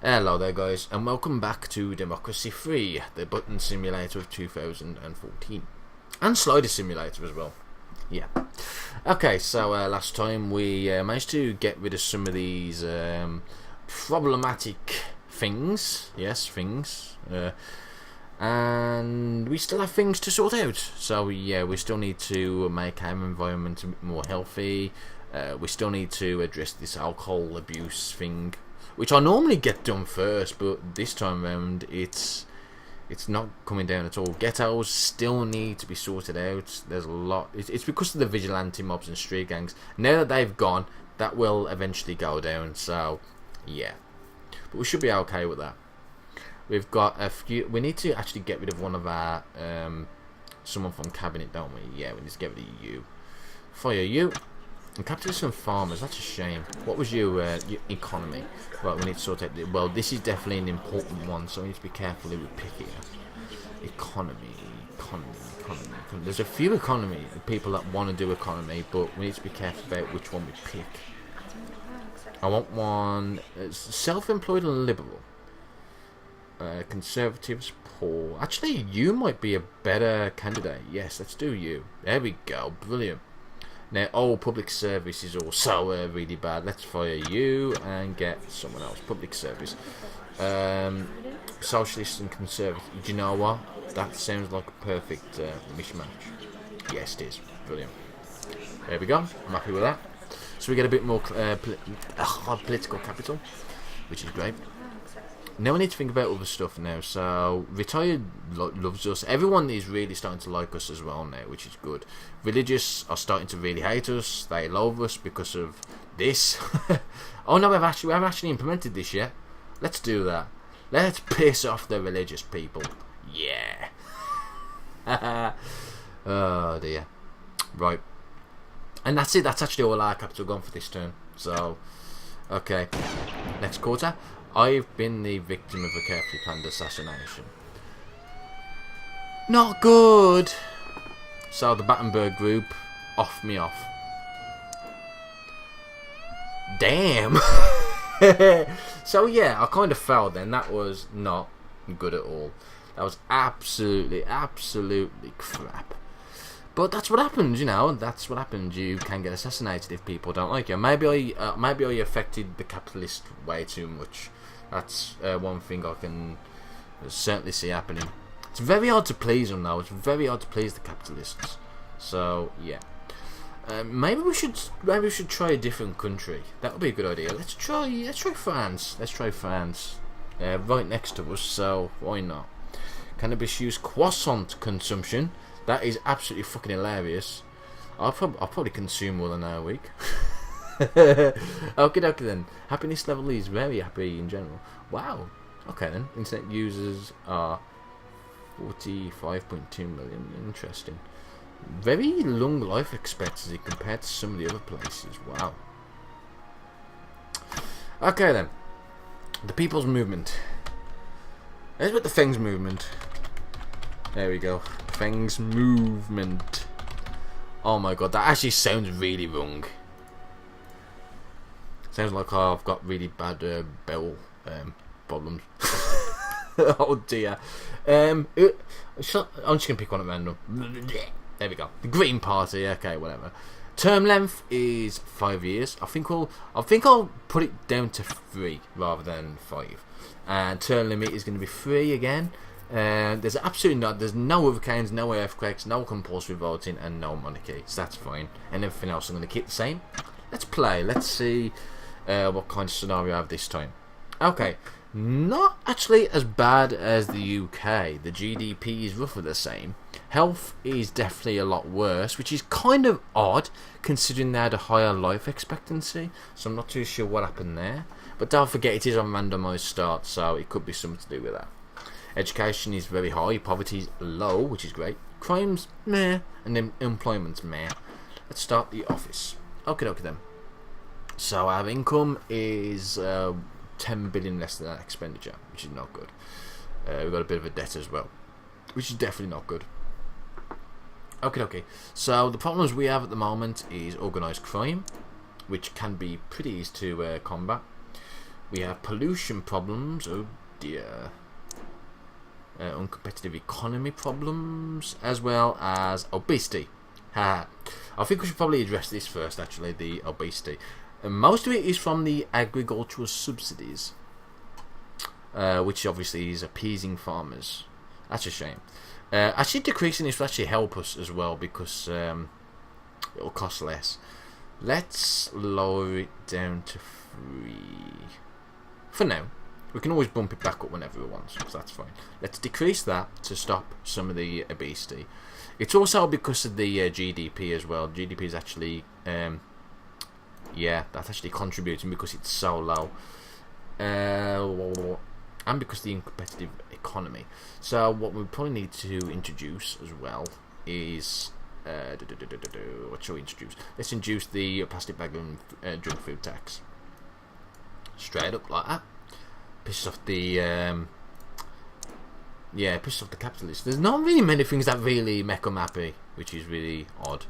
Hello there guys, and welcome back to Democracy 3, the button simulator of 2014. And slider simulator as well. Yeah. Okay, so last time we managed to get rid of some of these problematic things. Yes, things. And we still have things to sort out. So yeah, we still need to make our environment a bit more healthy. We still need to address this alcohol abuse thing, which I normally get done first, but this time around it's not coming down at all. Ghettos still need to be sorted out. There's a lot. It's because of the vigilante mobs and street gangs. Now that they've gone, that will eventually go down. So yeah, but we should be okay with that. We've got a few. We need to actually get rid of one of our someone from cabinet, don't we? Yeah, we need to get rid of you. Fire you. And capitalists and farmers, that's a shame. What was your economy? Right, we need to sort out. Well, this is definitely an important one, so we need to be careful who we pick here. Economy. There's a few economy people that want to do economy, but we need to be careful about which one we pick. I want one self-employed and liberal. Conservatives, poor. Actually, you might be a better candidate. Yes, let's do you. There we go. Brilliant. Now, public service is also really bad. Let's fire you and get someone else. Public service. Socialist and conservative. Do you know what? That sounds like a perfect mishmash. Yes, it is. Brilliant. There we go. I'm happy with that. So we get a bit more political capital, which is great. Now we need to think about other stuff now. So retired loves us. Everyone is really starting to like us as well now, which is good. Religious are starting to really hate us. They love us because of this. Oh no, we haven't actually implemented this yet. Let's do that. Let's piss off the religious people. Yeah. Oh dear. Right. And that's it. That's actually all our capital gone for this turn. So okay. Next quarter. I've been the victim of a carefully planned assassination. Not good! So the Battenberg group off me off. Damn! So yeah, I kind of failed then. That was not good at all. That was absolutely crap. But that's what happens, you know. That's what happens. You can get assassinated if people don't like you. Maybe I affected the capitalist way too much. That's one thing I can certainly see happening. It's very hard to please them, though. It's very hard to please the capitalists. So yeah, maybe we should try a different country. That would be a good idea. Let's try France. Let's try France. Right next to us. So why not? Cannabis use croissant consumption. That is absolutely fucking hilarious. I'll probably consume more than that a week. Okay then. Happiness level is very happy in general. Wow. Okay then. Internet users are 45.2 million. Interesting. Very long life expectancy compared to some of the other places. Wow. Okay then. The People's Movement. There's what the Feng's movement. There we go. Feng's movement. Oh my god, that actually sounds really wrong. Sounds like I've got really bad bowel problems. Oh dear. I'm just going to pick one at random. There we go. The Green Party. Okay, whatever. Term length is 5 years. I think I'll put it down to 3 rather than 5. And term limit is going to be 3 again. There's absolutely not. There's no hurricanes, no earthquakes, no compulsory voting, and no monarchy. So that's fine. And everything else I'm going to keep the same. Let's play. Let's see what kind of scenario I have this time. Okay, not actually as bad as the UK. The GDP is roughly the same. Health is definitely a lot worse, which is kind of odd considering they had a higher life expectancy. So I'm not too sure what happened there. But don't forget, it is on randomised start, so it could be something to do with that. Education is very high, poverty is low, which is great. Crime's meh, and then employment's meh. Let's start the office. Okay then. So our income is 10 billion less than our expenditure, which is not good. We've got a bit of a debt as well, which is definitely not good. Okay. So the problems we have at the moment is organised crime, which can be pretty easy to combat. We have pollution problems. Oh dear. Uncompetitive economy problems, as well as obesity. I think we should probably address this first, actually, the obesity. Most of it is from the agricultural subsidies, which obviously is appeasing farmers. That's a shame. Actually, decreasing this will actually help us as well, because it will cost less. Let's lower it down to 3 for now. We can always bump it back up whenever we want, so that's fine. Let's decrease that to stop some of the obesity. It's also because of the GDP as well. GDP is actually, yeah, that's actually contributing because it's so low. And because of the uncompetitive economy. So what we probably need to introduce as well is... what shall we introduce? Let's introduce the plastic bag and junk food tax. Straight up like that. Pisses off the pisses off the capitalists. There's not really many things that really make them happy, which is really odd.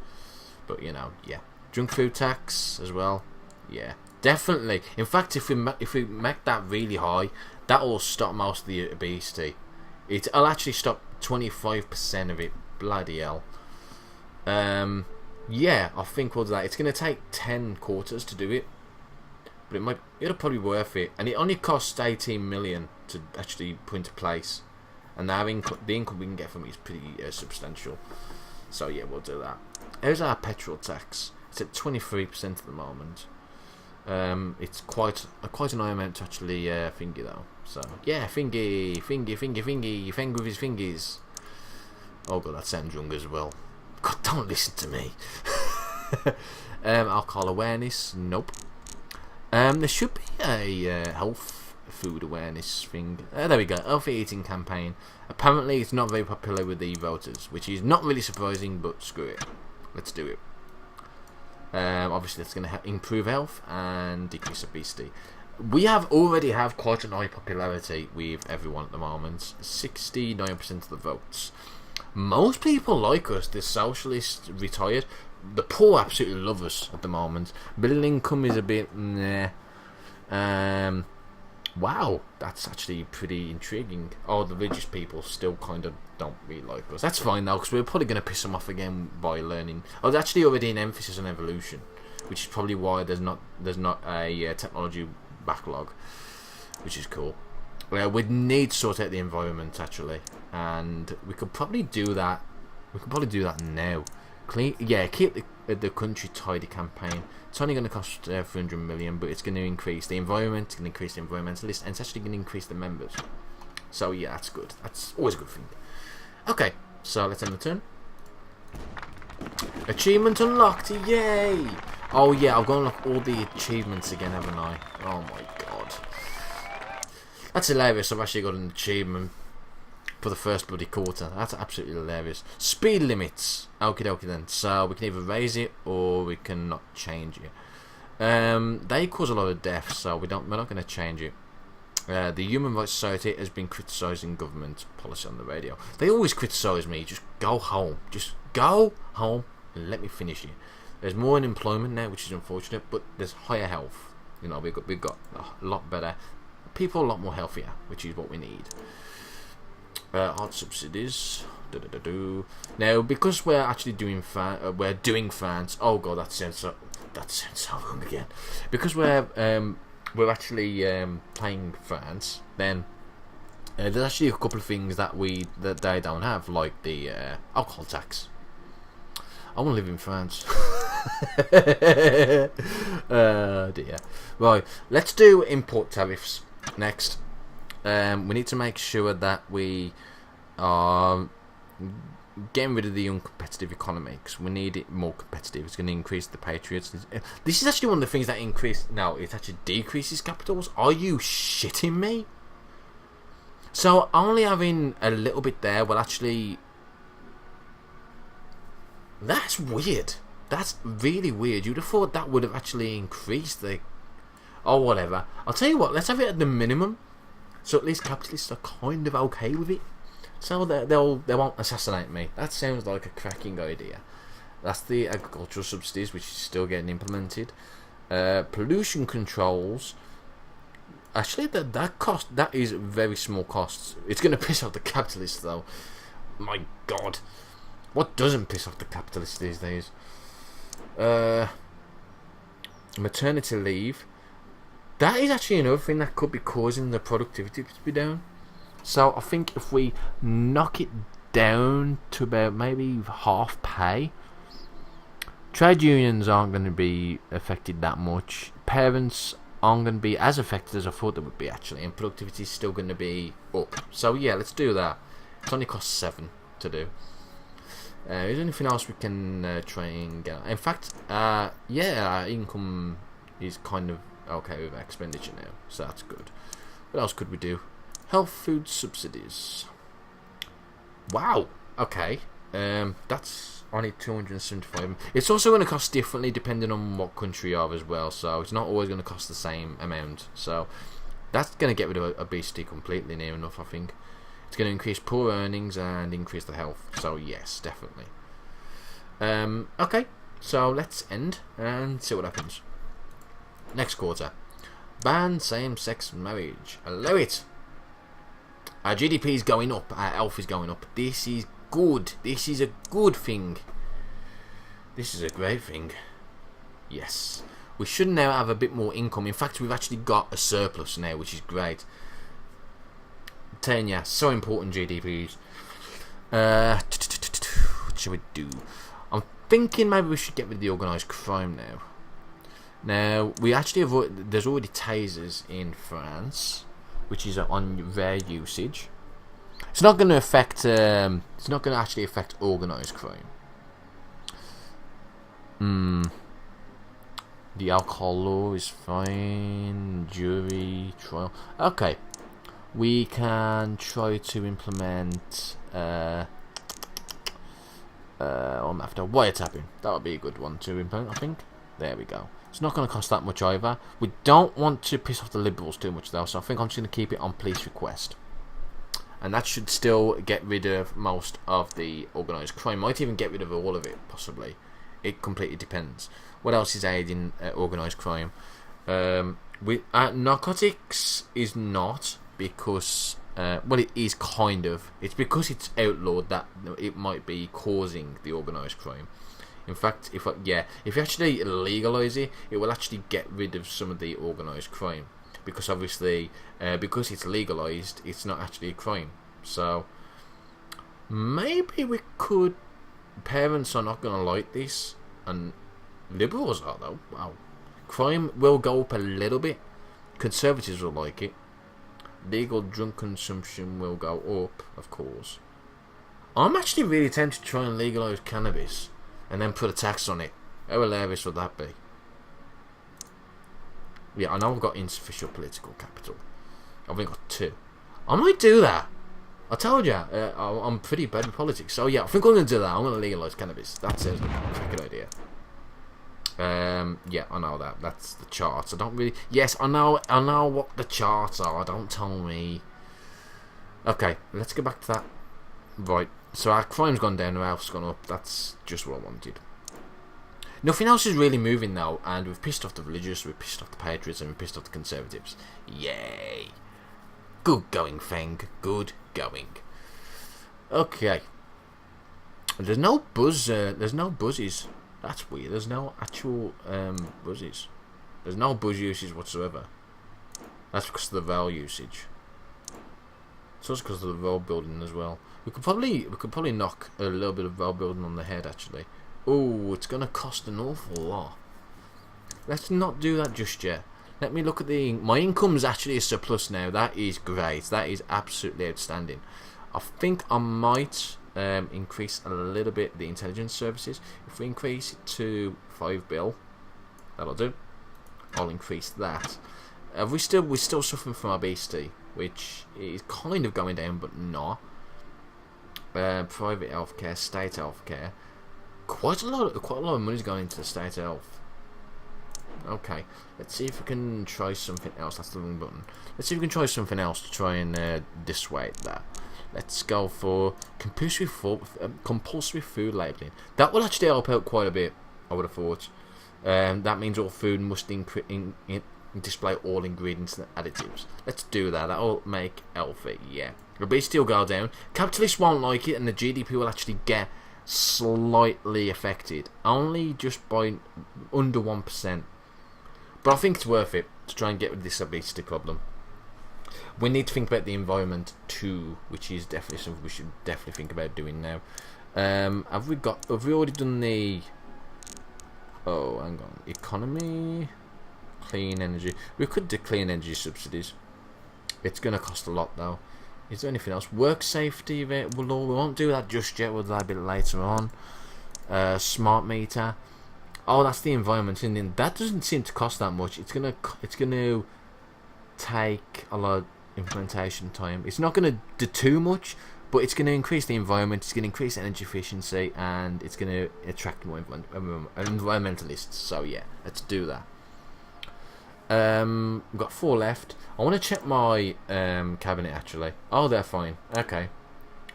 But you know, yeah, junk food tax as well. Yeah, definitely. In fact, if we make that really high, that will stop most of the obesity. It'll actually stop 25% of it. Bloody hell. Yeah, I think we'll do that. It's going to take 10 quarters to do it, but it'll probably be worth it. And it only costs 18 million to actually put into place, and the income we can get from it is pretty substantial. So yeah, we'll do that. Here's our petrol tax. It's at 23% at the moment. It's quite an high amount to actually thingy though. So yeah, thingy, Feng with his fingers. Oh god, that sounds wrong as well. God, don't listen to me. Alcohol awareness, nope. There should be a health food awareness thing. There we go, healthy eating campaign. Apparently it's not very popular with the voters, which is not really surprising, but screw it. Let's do it. Obviously that's going to improve health and decrease obesity. We already have quite a high popularity with everyone at the moment. 69% of the votes. Most people like us. The socialists retired. The poor absolutely love us at the moment. Middle income is a bit nah. Wow, that's actually pretty intriguing. Oh, the religious people still kind of don't really like us. That's fine though, because we're probably going to piss them off again by learning. Oh, there's actually already an emphasis on evolution, which is probably why there's not a technology backlog, which is cool. Well, we'd need to sort out the environment actually, and we could probably do that. We could probably do that now. Keep the country tidy campaign. It's only going to cost 300 million, but it's going to increase the environment. It's going to increase the environmentalists, and it's actually going to increase the members. So yeah, that's good. That's always a good thing. Okay, so let's end the turn. Achievement unlocked! Yay! Oh yeah, I've got to unlock all the achievements again, haven't I? Oh my god. That's hilarious. I've actually got an achievement for the first bloody quarter. That's absolutely hilarious. Speed limits. Okie dokie then. So we can either raise it or we can not change it. They cause a lot of deaths, so we're not going to change it. The Human Rights Society has been criticising government policy on the radio. They always criticise me. Just go home. Just go home and let me finish it. There's more unemployment now, which is unfortunate, but there's higher health. You know, we've got a lot better people, a lot more healthier, which is what we need. Art subsidies. Now, because we're actually doing fans. Oh god, that sounds so wrong again. Because we're actually playing France, then there's actually a couple of things that they don't have, like the alcohol tax. I want to live in France. Dear. Right, let's do import tariffs next. We need to make sure that we are getting rid of the uncompetitive economy, because we need it more competitive. It's going to increase the patriots. This is actually one of the things that increase. No, it actually decreases capitals. Are you shitting me? So only having a little bit there will actually. That's weird. That's really weird. You'd have thought that would have actually increased the. Oh, whatever. I'll tell you what. Let's have it at the minimum. So at least capitalists are kind of okay with it. So they won't assassinate me. That sounds like a cracking idea. That's the agricultural subsidies, which is still getting implemented. Pollution controls. Actually, that is very small costs. It's going to piss off the capitalists, though. My God, what doesn't piss off the capitalists these days? Maternity leave. That is actually another thing that could be causing the productivity to be down. So I think if we knock it down to about maybe half pay, trade unions aren't going to be affected that much. Parents aren't going to be as affected as I thought they would be, actually, and productivity is still going to be up. So yeah, let's do that. It only costs 7 to do. Is there anything else we can try and get? In fact, yeah, our income is kind of okay with our expenditure now, so that's good. What else could we do? Health food subsidies. Wow. Okay. That's only 275. It's also going to cost differently depending on what country you are as well. So it's not always going to cost the same amount. So that's going to get rid of obesity completely, near enough. I think it's going to increase poor earnings and increase the health. So yes, definitely. Okay. So let's end and see what happens. Next quarter. Ban same-sex marriage. Allow it. Our GDP is going up. Our health is going up. This is good. This is a good thing. This is a great thing. Yes. We should now have a bit more income. In fact, we've actually got a surplus now, which is great. I'm telling you, so important, GDPs. What should we do? I'm thinking maybe we should get rid of the organised crime now. Now, we actually have... There's already tasers in France, which is on rare usage. It's not going to affect. It's not going to actually affect organised crime. The alcohol law is fine. Jury trial. Okay, we can try to implement. After wiretapping, that would be a good one to implement. I think. There we go. It's not going to cost that much either. We don't want to piss off the Liberals too much though, so I think I'm just going to keep it on police request. And that should still get rid of most of the organised crime. Might even get rid of all of it, possibly. It completely depends. What else is aiding organised crime? Narcotics is not, because... well, it is kind of. It's because it's outlawed that it might be causing the organised crime. In fact, if you actually legalise it, it will actually get rid of some of the organised crime. Because obviously, because it's legalised, it's not actually a crime. So, maybe we could... Parents are not going to like this, and Liberals are though. Wow. Crime will go up a little bit. Conservatives will like it. Legal drug consumption will go up, of course. I'm actually really tempted to try and legalise cannabis. And then put a tax on it. How hilarious would that be? Yeah, I know I've got insufficient political capital. I've only got 2. I might do that. I told you, I'm pretty bad with politics. So yeah, I think I'm going to do that. I'm going to legalise cannabis. That sounds like a good idea. Yeah, I know that. That's the charts. I don't really... Yes, I know what the charts are. Don't tell me. Okay, let's get back to that. Right. So our crime's gone down, our health's gone up. That's just what I wanted. Nothing else is really moving now, and we've pissed off the religious, we've pissed off the patriots, and we've pissed off the conservatives. Yay! Good going, Feng. Good going. Okay. There's no buzz. There's no buzzes. That's weird. There's no actual buzzes. There's no buzz usage whatsoever. That's because of the Val usage. It's also because of the Val building as well. We could probably knock a little bit of Val building on the head actually. Oh, it's gonna cost an awful lot. Let's not do that just yet. Let me look at my income's actually a surplus now. That is great. That is absolutely outstanding. I think I might increase a little bit the intelligence services. If we increase it to 5 bill, that'll do. I'll increase that. We're still suffering from obesity, which is kind of going down, but not. Private healthcare, state healthcare. Quite a lot of money's going into the state health. Okay, let's see if we can try something else. That's the wrong button. Let's see if we can try something else to try and dissuade that. Let's go for compulsory food labelling. That will actually help out quite a bit, I would have thought. That means all food must and display all ingredients and additives. Let's do that. That'll make healthy. Yeah. Obesity will go down. Capitalists won't like it, and the GDP will actually get slightly affected, only just by under 1%. But I think it's worth it to try and get rid of this obesity problem. We need to think about the environment too, which is definitely something we should definitely think about doing now. Have we already done the... Oh, hang on. Economy, clean energy. We could do clean energy subsidies. It's going to cost a lot though. Is there anything else? Work safety available law. We won't do that just yet. We'll do that a bit later on. Smart meter. Oh, that's the environment, and that doesn't seem to cost that much. It's gonna take a lot of implementation time. It's not gonna do too much, but it's gonna increase the environment. It's gonna increase energy efficiency, and it's gonna attract more environmentalists. So yeah, let's do that. We've got 4 left. I want to check my cabinet actually. Oh, they're fine. Okay.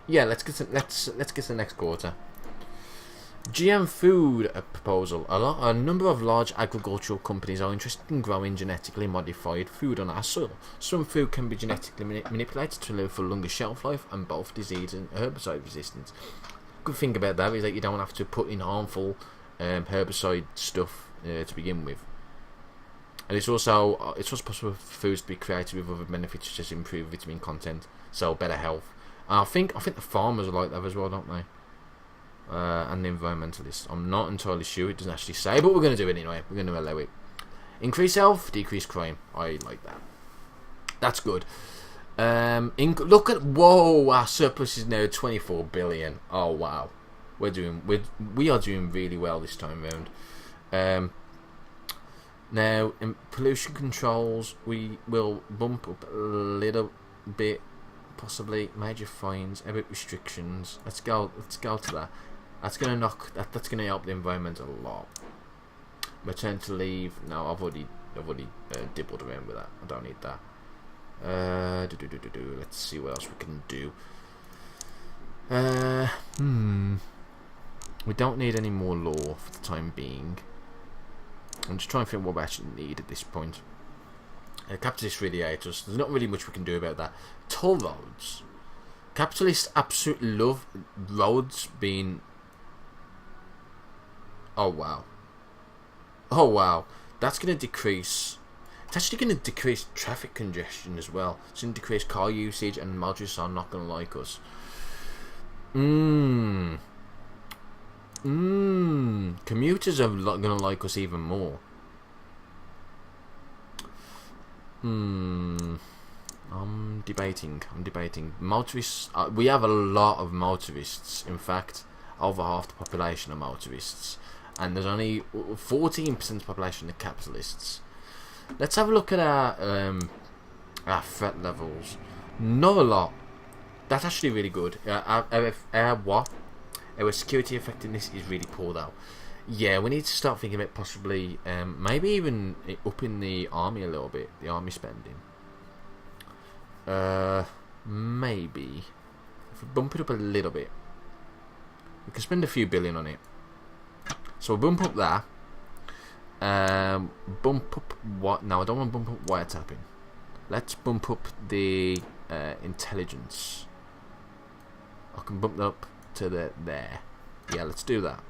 Yeah, let's get to the next quarter. GM food proposal. A number of large agricultural companies are interested in growing genetically modified food on our soil. Some food can be genetically manipulated to live for longer shelf life and both disease and herbicide resistance. Good thing about that is that you don't have to put in harmful herbicide stuff to begin with. And it's also possible for foods to be created with other benefits such as improved vitamin content, so better health. And I think the farmers are like that as well, don't they? And the environmentalists. I'm not entirely sure. It doesn't actually say, but we're going to do it anyway. We're going to allow it. Increase health, decrease crime. I like that. That's good. Look at our surplus is now 24 billion. Oh wow, we are doing really well this time round. Now in pollution controls, we will bump up a little bit, possibly major fines, a bit restrictions. Let's go to that. That's gonna help the environment a lot. Maternity leave. No, I've already dibbled around with that. I don't need that. Let's see what else we can do. We don't need any more law for the time being. I'm just trying to think what we actually need at this point. Capitalists really hate us. There's not really much we can do about that. Toll roads. Capitalists absolutely love roads being... Oh wow. Oh wow. That's going to decrease... It's actually going to decrease traffic congestion as well. It's going to decrease car usage, and motorists are not going to like us. Commuters are going to like us even more. I'm debating. Motorists. We have a lot of motorists. In fact, over half the population are motorists, and there's only 14% of the population are capitalists. Let's have a look at our threat levels. Not a lot. That's actually really good. Our security effectiveness is really poor though. Yeah, we need to start thinking about possibly maybe even upping the army a little bit, the army spending. Maybe if we bump it up a little bit, we can spend a few billion on it. So we'll bump up that. Bump up what? No, I don't want to bump up wiretapping. Let's bump up the intelligence. I can bump that up to there. Yeah, let's do that.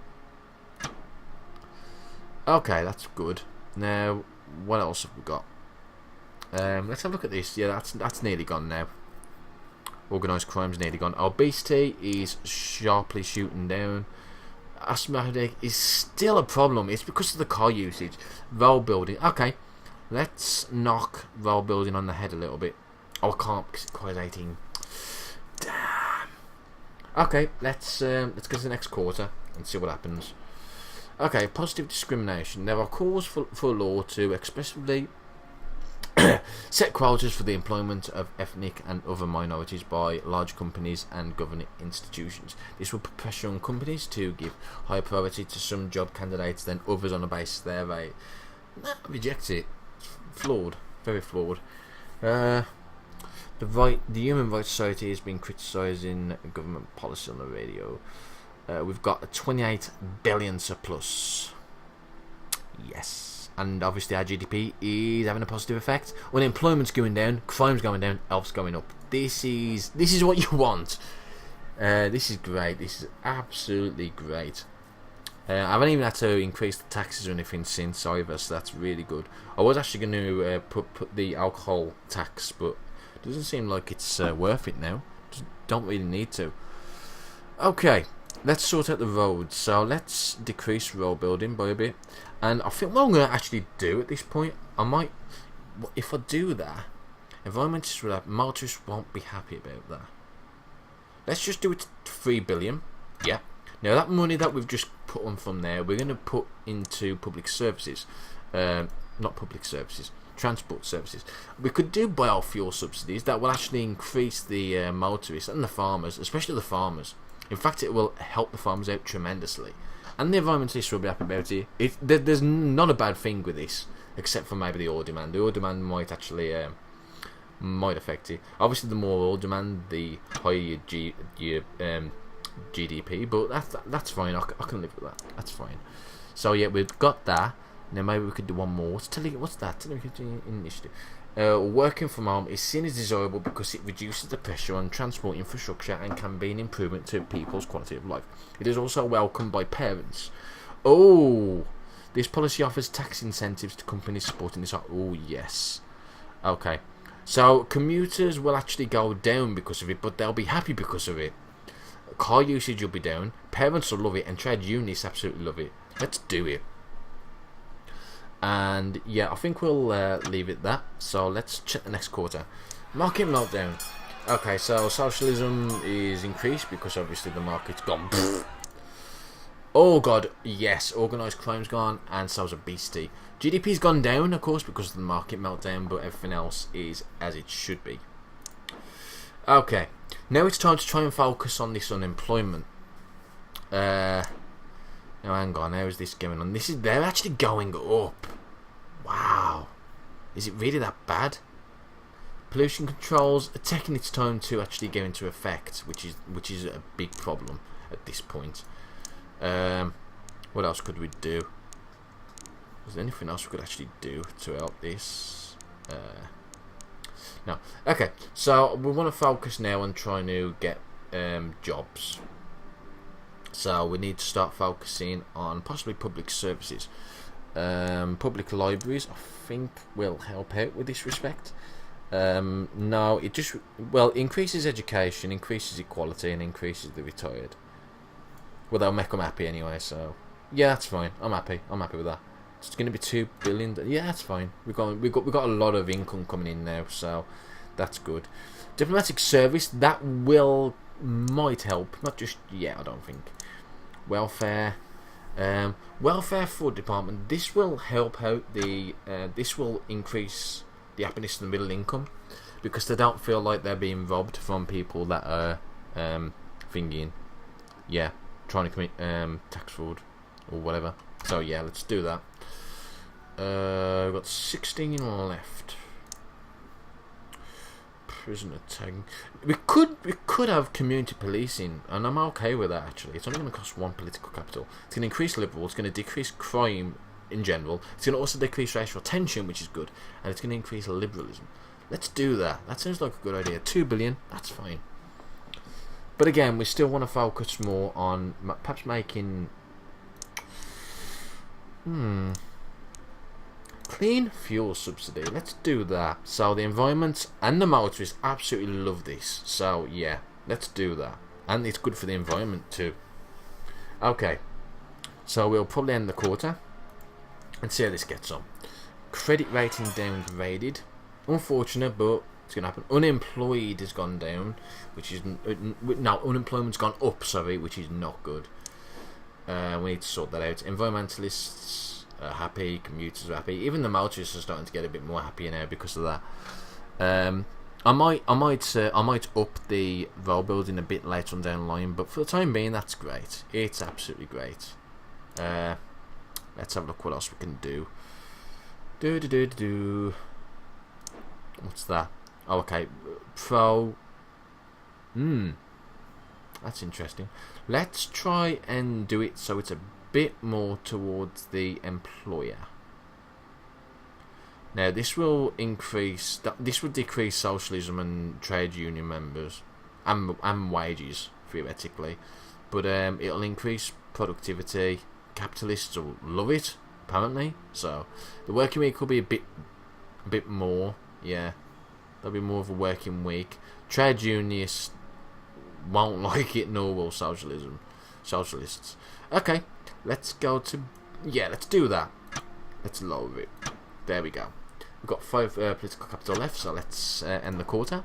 Okay, that's good. Now, what else have we got? Let's have a look at this. Yeah, that's nearly gone now. Organised crime's nearly gone. Obesity is sharply shooting down. Asthmatic is still a problem. It's because of the car usage. Road building. Okay, let's knock road building on the head a little bit. Oh, I can't because it requires 18. Damn. Okay, let's go to the next quarter and see what happens. Okay, positive discrimination. There are calls for a law to expressly set quotas for the employment of ethnic and other minorities by large companies and government institutions. This will put pressure on companies to give higher priority to some job candidates than others on the basis of their rate. Nah, reject it. It's flawed. Very flawed. The Human Rights Society has been criticising government policy on the radio. We've got a 28 billion surplus. Yes. and obviously our GDP is having a positive effect. Unemployment's going down, crime's going down, health's going up. This is what you want. This is great. This is absolutely great. I haven't even had to increase the taxes or anything since either, so that's really good. I was actually going to put the alcohol tax, but it doesn't seem like it's worth it now. Just don't really need to. Okay, let's sort out the roads. So let's decrease road building by a bit. And I think what I'm going to actually do at this point, I might, if I do that, environmentalists will have, motorists won't be happy about that. Let's just do it to 3 billion. Yeah. Now that money that we've just put on from there, we're going to put into public services. Not public services, transport services. We could do biofuel subsidies that will actually increase the motorists and the farmers, especially the farmers. In fact, it will help the farmers out tremendously. And the environmentalists will be happy about it. There's not a bad thing with this, except for maybe the oil demand. The oil demand might actually might affect it. Obviously, the more oil demand, the higher your GDP, but that's fine. I can live with that. That's fine. So yeah, we've got that. Now maybe we could do one more. What's that? Initiative. Working from home is seen as desirable because it reduces the pressure on transport infrastructure and can be an improvement to people's quality of life. It is also welcomed by parents. Oh, this policy offers tax incentives to companies supporting this. Oh yes. Okay. So commuters will actually go down because of it, but they'll be happy because of it. Car usage will be down. Parents will love it, and trade unions absolutely love it. Let's do it. And yeah, I think we'll leave it that. So let's check the next quarter. Market meltdown. Okay, so socialism is increased because obviously the market's gone. Oh god, yes, organised crime's gone, and so's obesity. GDP's gone down, of course, because of the market meltdown, but everything else is as it should be. Okay, now it's time to try and focus on this unemployment. Now hang on, how is this going on? They're actually going up. Wow, is it really that bad? Pollution controls are taking its time to actually go into effect, which is a big problem at this point. What else could we do? Is there anything else we could actually do to help this? No. Okay, so we want to focus now on trying to get jobs. So we need to start focusing on possibly public services. Public libraries, I think, will help out with this respect. No, it just, well, increases education, increases equality, and increases the retired. Well, they'll make them happy anyway, so yeah, that's fine. I'm happy with that. It's going to be 2 billion. Yeah, that's fine. We've got a lot of income coming in now, so that's good. Diplomatic service, that might help. Not just yet, I don't think. Welfare, welfare fraud department. This will help out the. This will increase the happiness of the middle income because they don't feel like they're being robbed from people that are thinking, yeah, trying to commit tax fraud or whatever. So yeah, let's do that. We've got 16 left. Prisoner tagging. We could have community policing, and I'm okay with that actually. It's only going to cost 1 political capital. It's going to increase liberal. It's going to decrease crime in general. It's going to also decrease racial tension, which is good, and it's going to increase liberalism. Let's do that. That sounds like a good idea. 2 billion. That's fine. But again, we still want to focus more on perhaps making. Clean fuel subsidy. Let's do that. So the environment and the motorists absolutely love this. So yeah, let's do that. And it's good for the environment too. Okay. So we'll probably end the quarter and see how this gets on. Credit rating downgraded. Unfortunate, but it's going to happen. Unemployed has gone down, which is no, unemployment's gone up. Sorry, which is not good. We need to sort that out. Environmentalists are happy, commuters are happy. Even the motorists are starting to get a bit more happy now because of that. I might up the road building a bit later on down the line, but for the time being, that's great. It's absolutely great. Let's have a look what else we can do. What's that? Oh, okay. Pro. That's interesting. Let's try and do it so it's a bit more towards the employer. Now this will increase. This will decrease socialism and trade union members and wages theoretically, but it'll increase productivity. Capitalists will love it apparently. So the working week will be a bit more. Yeah, there'll be more of a working week. Trade unionists won't like it, nor will socialists. Okay, let's go to let's do that. Let's lower it. There we go. We've got 5 political capital left, so let's end the quarter.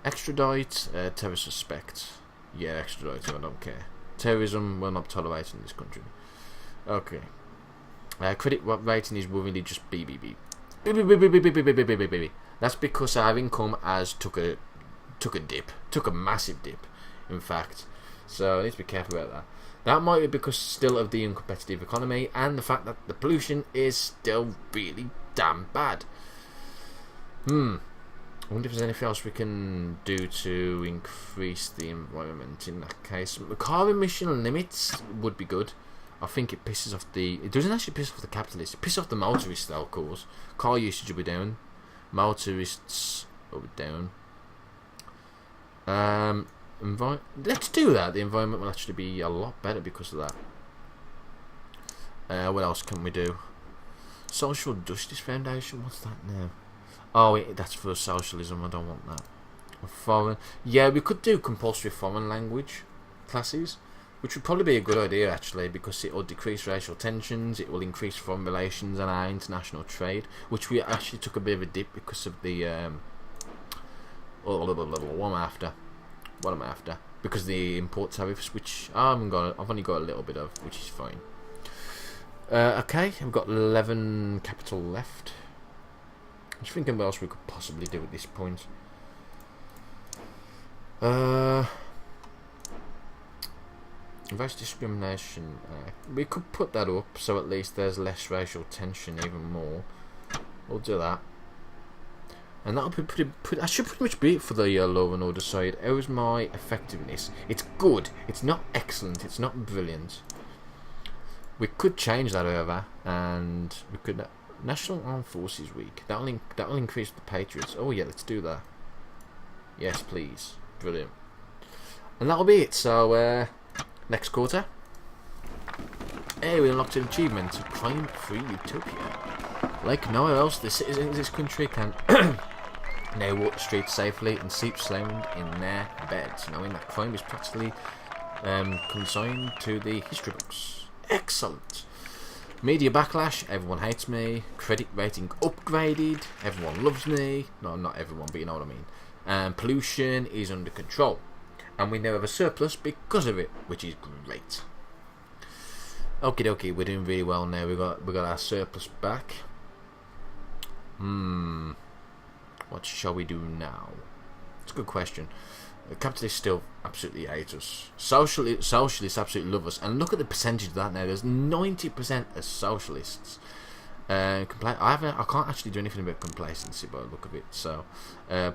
Extradite, terrorist suspect. Yeah, extradite, I don't care. Terrorism will not tolerate in this country. Okay. Credit rating is worryingly just BBB. BBB. That's because our income has took a dip. Took a massive dip, in fact. So I need to be careful about that. That might be because still of the uncompetitive economy and the fact that the pollution is still really damn bad. I wonder if there's anything else we can do to increase the environment in that case. Car emission limits would be good. I think it pisses off it doesn't actually piss off the capitalists. It pisses off the motorists, though, of course. Car usage will be down. Motorists will be down. Let's do that. The environment will actually be a lot better because of that. What else can we do? Social Justice Foundation. What's that now? Oh, that's for socialism. I don't want that. Foreign. Yeah, we could do compulsory foreign language classes, which would probably be a good idea actually, because it will decrease racial tensions. It will increase foreign relations and our international trade, which we actually took a bit of a dip because of the what am I after? Because of the import tariffs, which I've only got a little bit of, which is fine. Okay, we've got 11 capital left. I'm just thinking what else we could possibly do at this point. Race discrimination. We could put that up so at least there's less racial tension, even more. We'll do that. And that'll be pretty. I should pretty much be it for the law and order side. How's my effectiveness? It's good. It's not excellent. It's not brilliant. We could change that over, and we could National Armed Forces Week. That'll increase the Patriots. Oh yeah, let's do that. Yes, please. Brilliant. And that'll be it. So next quarter. Hey, we unlocked an achievement: crime-free utopia. Like nowhere else, the citizens of this country can now walk the streets safely and sleep sound in their beds, knowing that crime is practically consigned to the history books. Excellent. Media backlash, everyone hates me. Credit rating upgraded, everyone loves me. No, not everyone, but you know what I mean. And pollution is under control. And we now have a surplus because of it, which is great. Okie dokie, we're doing really well now. We got our surplus back. What shall we do now? It's a good question. The capitalists still absolutely hate us. Socialists absolutely love us. And look at the percentage of that now. There's 90% of socialists. I can't actually do anything about complacency by the look of it. So,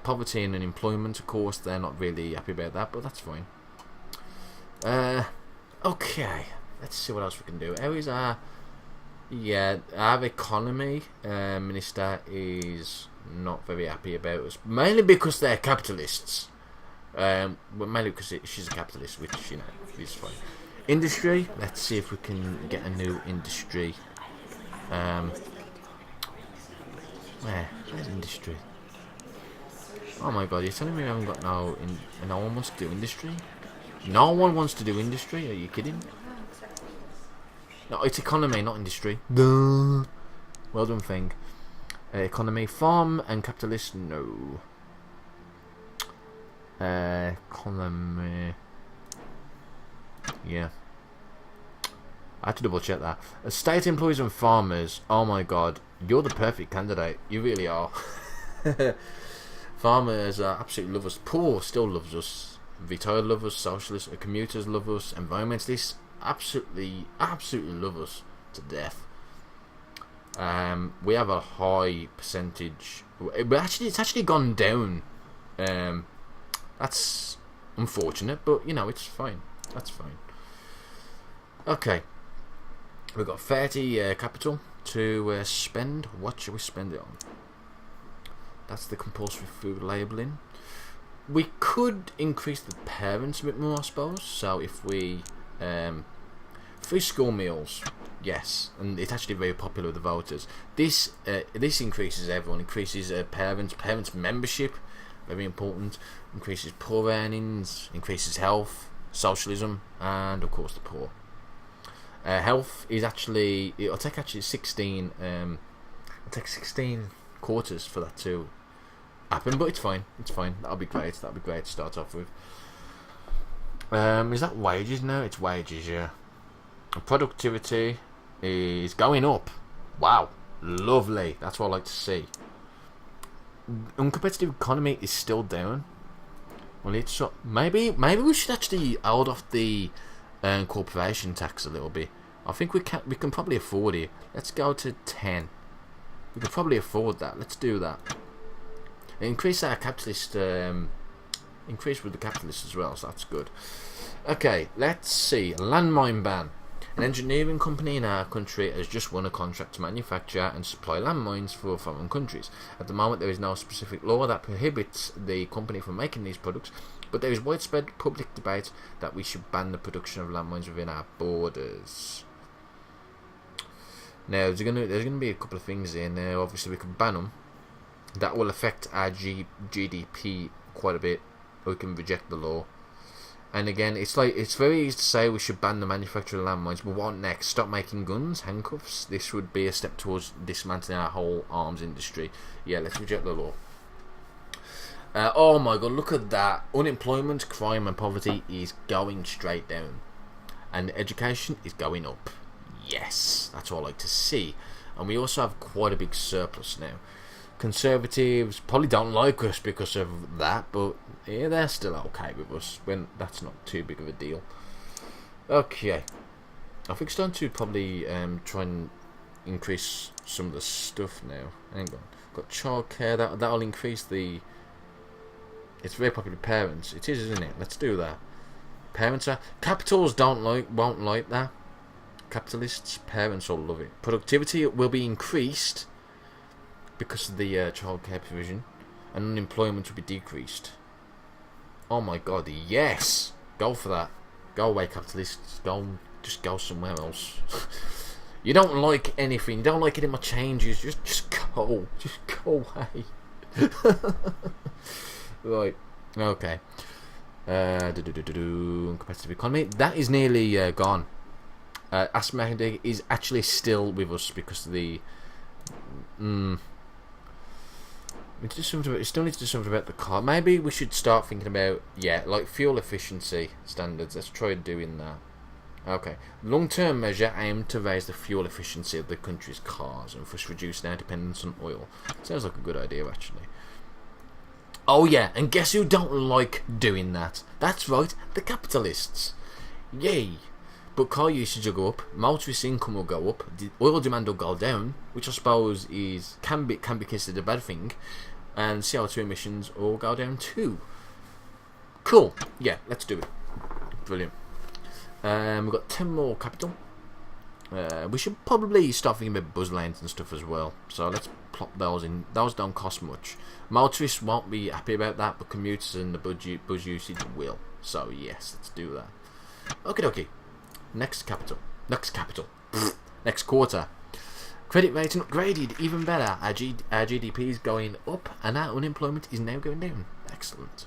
poverty and unemployment, of course, they're not really happy about that, but that's fine. Okay, let's see what else we can do. How is our economy minister is not very happy about us, mainly because they're capitalists. But mainly because she's a capitalist, which is fine. Industry. Let's see if we can get a new industry. Where's industry? Oh my god, you're telling me we haven't got no one wants to do industry? No one wants to do industry? Are you kidding? No, it's economy, not industry. Duh. Well done, Feng. Economy, farm and capitalist, no. Economy. Yeah. I had to double check that. State employees and farmers. Oh my god, you're the perfect candidate. You really are. Farmers absolutely love us. Poor still loves us. Retired love us. Socialists, commuters love us. Environmentalists absolutely love us to death. We have a high percentage. It's actually gone down. That's unfortunate, but it's fine. That's fine. Okay. We've got 30 capital, to spend. What should we spend it on? That's the compulsory food labelling. We could increase the parents a bit more, I suppose. So if we free school meals, yes, and it's actually very popular with the voters. This increases everyone. Increases parents membership, very important. Increases poor earnings. Increases health, socialism, and of course the poor. Health is actually, it'll take actually 16. It'll take 16 quarters for that to happen, but it's fine. It's fine. That'll be great. That'll be great to start off with. Is that wages now? It's wages, yeah. Productivity is going up. Wow, lovely. That's what I like to see. Uncompetitive economy is still down. Well, it's maybe we should actually hold off the corporation tax a little bit. I think we can probably afford it. Let's go to 10. We can probably afford that. Let's do that. Increase our capitalist. Increase with the capitalists as well, so that's good. Okay, let's see. Landmine ban. An engineering company in our country has just won a contract to manufacture and supply landmines for foreign countries. At the moment, there is no specific law that prohibits the company from making these products, but there is widespread public debate that we should ban the production of landmines within our borders. Now, there's gonna be a couple of things in there. Obviously, we can ban them. That will affect our GDP quite a bit. Or we can reject the law. And again, it's very easy to say we should ban the manufacture of landmines, but what next? Stop making guns, handcuffs? This would be a step towards dismantling our whole arms industry. Yeah, let's reject the law. Oh my god, look at that. Unemployment, crime and poverty is going straight down. And education is going up. Yes, that's what I like to see. And we also have quite a big surplus now. Conservatives probably don't like us because of that, but yeah, they're still okay with us when that's not too big of a deal. Okay, I think it's time to probably try and increase some of the stuff now. Hang on, got childcare. That'll increase the. It's very popular with parents. It is, isn't it? Let's do that. Parents are capitals won't like that. Capitalists, parents all love it. Productivity will be increased because of the childcare provision, and unemployment will be decreased. Oh my god, yes! Go for that. Go away, capitalists. Just go somewhere else. You don't like anything. You don't like any of my changes. Just go. Just go away. Right. Okay. Competitive economy. That is nearly gone. Asthmatic is actually still with us because of the. We still need to do something about the car. Maybe we should start thinking about, like fuel efficiency standards. Let's try doing that. Okay. Long-term measure aimed to raise the fuel efficiency of the country's cars and thus reduce their dependence on oil. Sounds like a good idea, actually. Oh yeah, and guess who don't like doing that? That's right, the capitalists. Yay. But car usage will go up, motorist income will go up, the oil demand will go down, which I suppose can be considered a bad thing, and CO2 emissions will go down too. Cool. Yeah, let's do it. Brilliant. We've got 10 more capital. We should probably start thinking about buzz lanes and stuff as well. So let's plop those in. Those don't cost much. Motorists won't be happy about that, but commuters and the buzz usage will. So yes, let's do that. Okie dokie. Next quarter. Credit rating upgraded, even better. Our GDP is going up, and our unemployment is now going down. Excellent.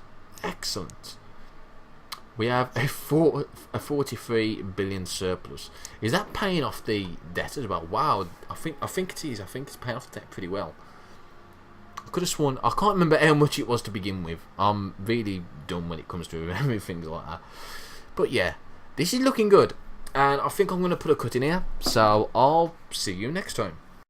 We have a 43 billion surplus. Is that paying off the debt as well? Wow, I think it is. I think it's paying off the debt pretty well. I could have sworn. I can't remember how much it was to begin with. I'm really dumb when it comes to remembering things like that. But yeah, this is looking good. And I think I'm going to put a cut in here. So I'll see you next time.